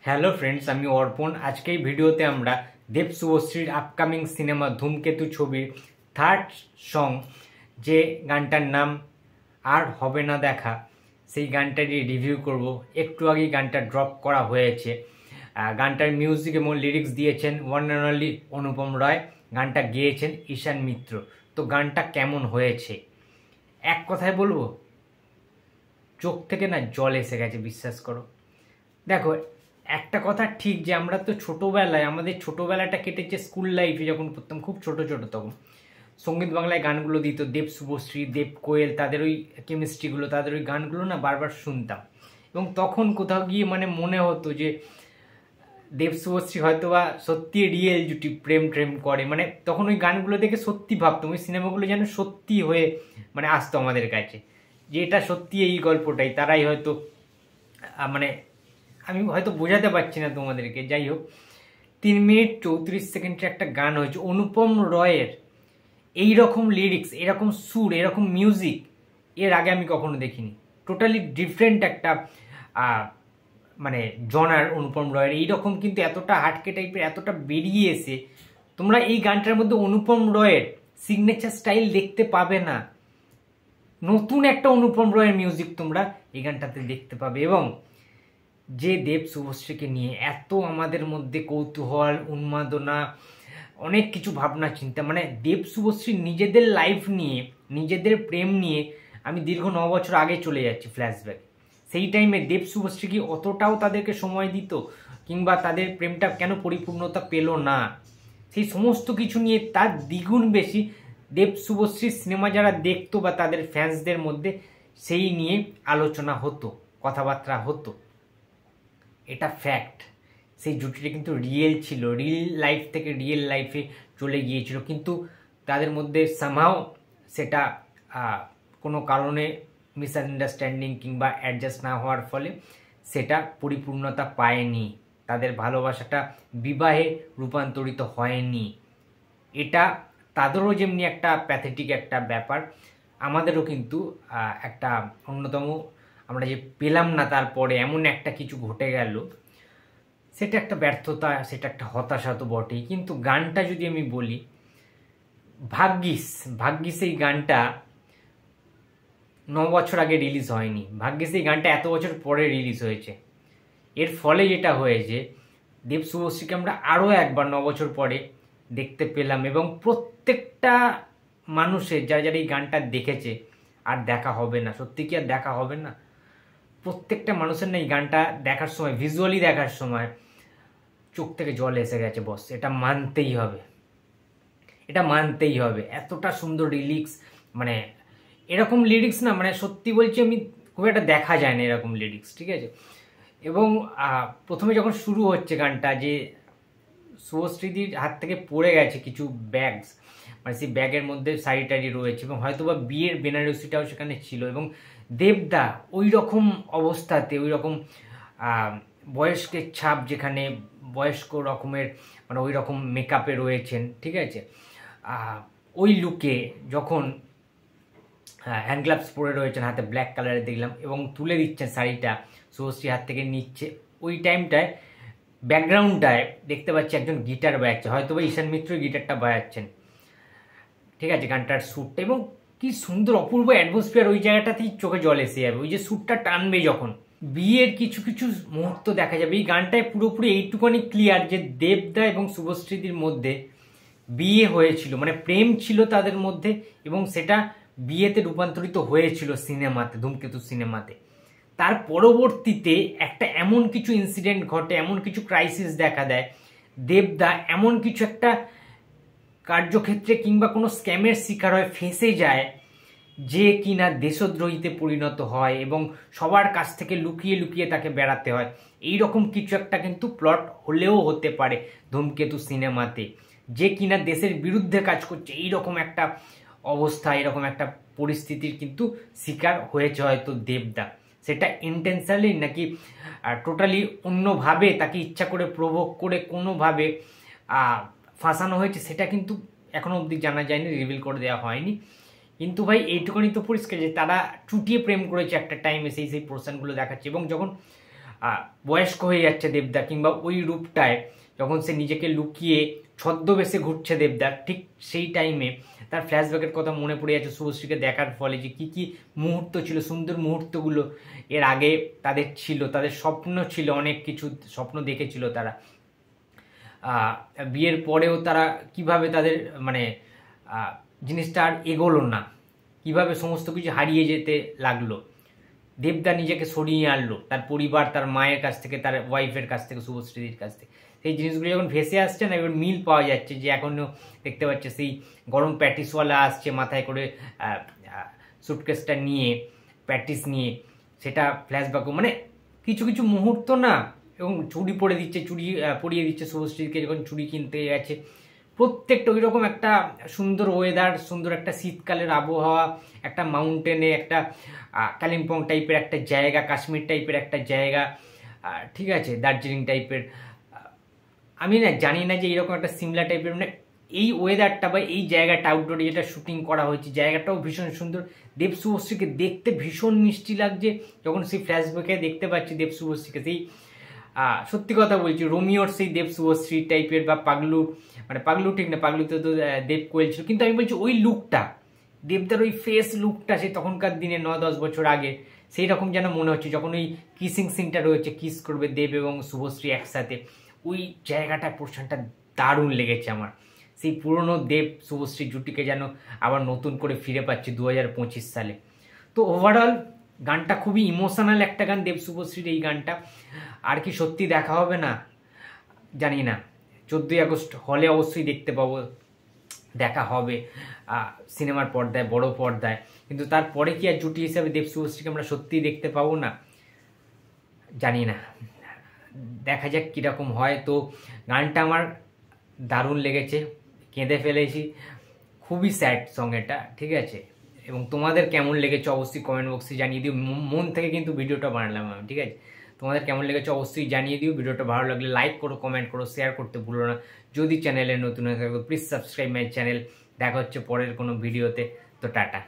Hello friends, আমি অর্পণ। আজকে এই ভিডিওতে আমরা দেব শুভশ্রীর আপকামিং সিনেমা ধূমকেতু ছবির থার্ড সং, যে গানটার নাম আর হবে না দেখা, সেই গানটারই রিভিউ করব। একটু আগেই গানটা ড্রপ করা হয়েছে। গানটার মিউজিক এবং লিরিক্স দিয়েছেন ওয়ান অ্যান্ড অনলি অনুপম রয়, গানটা গেয়েছেন ঈশান মিত্র। তো গানটা কেমন হয়েছে এক কথায় বলবো, চোখ থেকে না জল এসে গেছে, বিশ্বাস করো। দেখো, একটা কথা ঠিক যে আমরা তো ছোটোবেলায়, আমাদের ছোটোবেলাটা কেটেছে স্কুল লাইফে, যখন পড়তাম খুব ছোট ছোট, তখন সঙ্গীত বাংলায় গানগুলো দিত দেব শুভশ্রী, দেব কোয়েল, তাদের ওই কেমিস্ট্রিগুলো, তাদের ওই গানগুলো না বারবার শুনতাম। এবং তখন কোথাও গিয়ে মনে হতো যে দেব শুভশ্রী হয়তো বা সত্যি রিয়েল জুটি প্রেম ট্রেম করে, তখন ওই গানগুলো দেখে সত্যি ভাবতাম ওই সিনেমাগুলো যেন সত্যি হয়ে আসতো আমাদের কাছে, যে এটা সত্যি এই গল্পটাই, তারাই হয়তো আমি হয়তো বোঝাতে পারছি না তোমাদেরকে। যাই হোক, 3 মিনিট 34 সেকেন্ডের একটা গান হয়েছে অনুপম রয়ের। এই রকম লিরিক্স, এরকম সুর, এরকম মিউজিক এর আগে আমি কখনো দেখিনি। টোটালি ডিফারেন্ট একটা জনার অনুপম রয়ের। এইরকম কিন্তু এতটা হাটকে টাইপের, এতটা বেরিয়ে এসে তোমরা এই গানটার মধ্যে অনুপম রয়ের সিগনেচার স্টাইল দেখতে পাবে না। নতুন একটা অনুপম রয়ের মিউজিক তোমরা এই গানটাতে দেখতে পাবে। এবং যে দেব শুভশ্রীকে নিয়ে এত আমাদের মধ্যে কৌতূহল, উন্মাদনা, অনেক কিছু ভাবনা চিন্তা, দেব শুভশ্রী নিজেদের লাইফ নিয়ে, নিজেদের প্রেম নিয়ে আমি দীর্ঘ 9 বছর আগে চলে যাচ্ছি ফ্ল্যাশব্যাক। সেই টাইমে দেব শুভশ্রী কি অতটাও তাদেরকে সময় দিত, কিংবা তাদের প্রেমটা কেন পরিপূর্ণতা পেল না, সেই সমস্ত কিছু নিয়ে তার দ্বিগুণ বেশি দেব শুভশ্রীর সিনেমা যারা দেখতো বা তাদের ফ্যান্সদের মধ্যে সেই নিয়ে আলোচনা হতো, কথাবার্তা হতো। এটা ফ্যাক্ট। সেই জুটিটা কিন্তু রিয়েল ছিল, রিয়েল লাইফ থেকে রিয়েল লাইফে চলে গিয়েছিল, কিন্তু তাদের মধ্যে সামহাও সেটা কোনো কারণে মিসআন্ডারস্ট্যান্ডিং কিংবা অ্যাডজাস্ট না হওয়ার ফলে সেটা পরিপূর্ণতা পায়নি, তাদের ভালোবাসাটা বিবাহে রূপান্তরিত হয়নি। এটা তাদেরও যেমনি একটা প্যাথেটিক একটা ব্যাপার, আমাদেরও কিন্তু একটা অন্যতম, আমরা যে পেলাম না তারপরে এমন একটা কিছু ঘটে গেল, সেটা একটা ব্যর্থতা, সেটা একটা হতাশা তো বটেই। কিন্তু গানটা যদি আমি বলি, ভাগ্যিস এই গানটা 9 বছর আগে রিলিজ হয়নি, ভাগ্যিস এই গানটা এত বছর পরে রিলিজ হয়েছে। এর ফলে যেটা হয়েছে, দেব শুভশ্রীকে আমরা আরও একবার 9 বছর পরে দেখতে পেলাম। এবং প্রত্যেকটা মানুষের, যারা এই গানটা দেখেছে, আর দেখা হবে না, সত্যি কি আর দেখা হবে না? প্রত্যেকটা মানুষের না এই গানটা দেখার সময়, ভিজুয়ালি দেখার সময় চোখ থেকে জল এসে গেছে বস, এটা মানতেই হবে, এটা মানতেই হবে। এতটা সুন্দর লিরিক্স, এরকম লিরিক্স না, সত্যি বলছি আমি, খুব একটা দেখা যায় না এরকম লিরিক্স, ঠিক আছে? এবং প্রথমে যখন শুরু হচ্ছে গানটা, যে শুভশ্রীদির হাত থেকে পড়ে গেছে কিছু ব্যাগস, সেই ব্যাগের মধ্যে শাড়ি টাড়ি রয়েছে, এবং হয়তোবা বিয়ের বেনারসিটাও সেখানে ছিল, এবং দেবদা ওই রকম অবস্থাতে, ওই রকম বয়স্কের ছাপ, যেখানে বয়স্ক রকমের ওই রকম মেকআপে রয়েছেন, ঠিক আছে? ওই লুকে যখন হ্যান্ড গ্লাভস পরে রয়েছেন, হাতে ব্ল্যাক কালারের দেখলাম, এবং তুলে দিচ্ছেন শাড়িটা, শুভশ্রী হাত থেকে নিচ্ছে, ওই টাইমটায় ব্যাকগ্রাউন্ডটায় দেখতে পাচ্ছি একজন গিটার বাজাচ্ছে, হয়তো বা ঈশান মিত্র গিটারটা বাজাচ্ছেন, ঠিক আছে? গানটার সুরটা, এবং কি সুন্দর অপূর্ব অ্যাটমসফিয়ার, ওই জায়গাটাতেই চোখে জল এসে যাবে। ওই যে সুরটা টানবে যখন, বিয়ের কিছু কিছু মুহূর্ত দেখা যাবে এই গানটায়, পুরোপুরি এইটুকুনি ক্লিয়ার যে দেবদা এবং শুভশ্রীদির মধ্যে বিয়ে হয়েছিল, প্রেম ছিল তাদের মধ্যে, এবং সেটা বিয়েতে রূপান্তরিত হয়েছিল সিনেমাতে, ধূমকেতু সিনেমাতে। তার পরবর্তীতে একটা এমন কিছু ইনসিডেন্ট ঘটে, এমন কিছু ক্রাইসিস দেখা দেয়, দেবদা এমন কিছু একটা কার্যক্ষেত্রে কিংবা কোনো স্ক্যামের শিকার হয়ে ফেঁসে যায়, যে কিনা দেশদ্রোহীতে পরিণত হয়, এবং সবার কাছ থেকে লুকিয়ে লুকিয়ে তাকে বেড়াতে হয়। এই রকম কিছু একটা কিন্তু প্লট হলেও হতে পারে ধূমকেতু সিনেমাতে, যে কিনা দেশের বিরুদ্ধে কাজ করছে, এইরকম একটা অবস্থা, এরকম একটা পরিস্থিতির কিন্তু শিকার হয়েছে হয়তো দেবদা। সেটা ইন্টেনশনালি নাকি টোটালি অন্যভাবে তাকে ইচ্ছা করে প্রভোগ করে কোনোভাবে ফাঁসানো হয়েছে, সেটা কিন্তু এখনো অবধি জানা যায়নি, রিভিল করে দেওয়া হয়নি। কিন্তু ভাই এইটুকুনি তো পরিষ্কার যে তারা চুটিয়ে প্রেম করেছে একটা টাইমে, সেই পোর্শনগুলো দেখাচ্ছে। এবং যখন বয়স্ক হয়ে যাচ্ছে দেবদা, কিংবা ওই রূপটায় যখন সে নিজেকে লুকিয়ে ছদ্মবেশে ঘুরছে দেবদা, ঠিক সেই টাইমে তার ফ্ল্যাশব্যাকের কথা মনে পড়ে যাচ্ছে শুভশ্রীকে দেখার ফলে, যে কী কী মুহূর্ত ছিল, সুন্দর মুহূর্তগুলো এর আগে তাদের ছিল, তাদের স্বপ্ন ছিল, অনেক কিছু স্বপ্ন দেখেছিল তারা। বিয়ের পরেও তারা কিভাবে তাদের মানে জিনিসটা আর এগোলো না, কিভাবে সমস্ত কিছু হারিয়ে যেতে লাগলো। দেবদা নিজেকে সরিয়ে আনলো তার পরিবার, তার মায়ের কাছ থেকে, তার ওয়াইফের কাছ থেকে, শুভশ্রীর কাছ থেকে। সেই জিনিসগুলো যখন ভেসে আসছে না, এবার মিল পাওয়া যাচ্ছে, যে এখনও দেখতে পাচ্ছে সেই গরম প্যাটিসওয়ালা আসছে মাথায় করে সুটকেসটা নিয়ে, প্যাটিস নিয়ে, সেটা ফ্ল্যাশব্যাকও মানে কিছু কিছু মুহূর্ত না। এবং চুড়ি পরিয়ে দিচ্ছে শুভশ্রীকে যখন চুড়ি কিনতে গেছে, প্রত্যেকটা ওই রকম একটা সুন্দর ওয়েদার, সুন্দর একটা শীতকালের আবহাওয়া, একটা মাউন্টেনে, একটা কালিম্পং টাইপের একটা জায়গা, কাশ্মীর টাইপের একটা জায়গা, ঠিক আছে, দার্জিলিং টাইপের। আমি না জানি না যে এইরকম একটা সিমলা টাইপের, মানে এই ওয়েদারটা বা এই জায়গাটা আউটডোরে যেটা শুটিং করা হয়েছে, জায়গাটাও ভীষণ সুন্দর। দেব শুভশ্রীকে দেখতে ভীষণ মিষ্টি লাগছে যখন সেই ফ্ল্যাশব্যাকে দেখতে পাচ্ছি দেব শুভশ্রীকে, সেই সত্যি কথা বলছি, রোমিওর সেই দেব শুভশ্রী টাইপের, বা পাগলু, মানে পাগলু ঠিক না, পাগলুতে তো দেব কোয়েল ছিল, কিন্তু আমি বলছি ওই লুকটা, দেবদার ওই ফেস লুকটা, সেই তখনকার দিনে 9-10 বছর আগে, সেই রকম যেন মনে হচ্ছে। যখন ওই কিসিং সিনটা রয়েছে, কিস করবে দেব এবং শুভশ্রী একসাথে, ওই জায়গাটা, পোর্শনটা দারুণ লেগেছে আমার। সেই পুরনো দেব শুভশ্রী জুটিকে যেন আবার নতুন করে ফিরে পাচ্ছি 2025 সালে। তো ওভারঅল গানটা খুবই ইমোশনাল একটা গান, দেব শুভশ্রীর এই গানটা। আর কি সত্যি দেখা হবে না জানি না, 14ই আগস্ট হলে অবশ্যই দেখতে পাবো, দেখা হবে সিনেমার পর্দায়, বড় পর্দায়, কিন্তু তারপরে কি আর জুটি হিসাবে দেব শুভশ্রীকে আমরা সত্যিই দেখতে পাবো না জানি না, দেখা যাক কীরকম হয়। তো গানটা আমার দারুণ লেগেছে, কেঁদে ফেলেছি, খুবই স্যাড সং এটা, ঠিক আছে। এবং তোমাদের কেমন লেগেছে অবশ্যই কমেন্ট বক্সে জানিয়ে দিও, মন থেকে কিন্তু ভিডিওটা বানালাম আমি, ঠিক আছে। তোমাদের কেমন লেগেছে অবশ্যই জানিয়ে দিও। ভিডিওটা ভালো লাগলে লাইক করো, কমেন্ট করো, শেয়ার করতে ভুলো না। যদি চ্যানেলে নতুন হয়ে থাকো প্লিজ সাবস্ক্রাইব মাই চ্যানেল। দেখা হচ্ছে পরের কোনো ভিডিওতে। তো টাটা।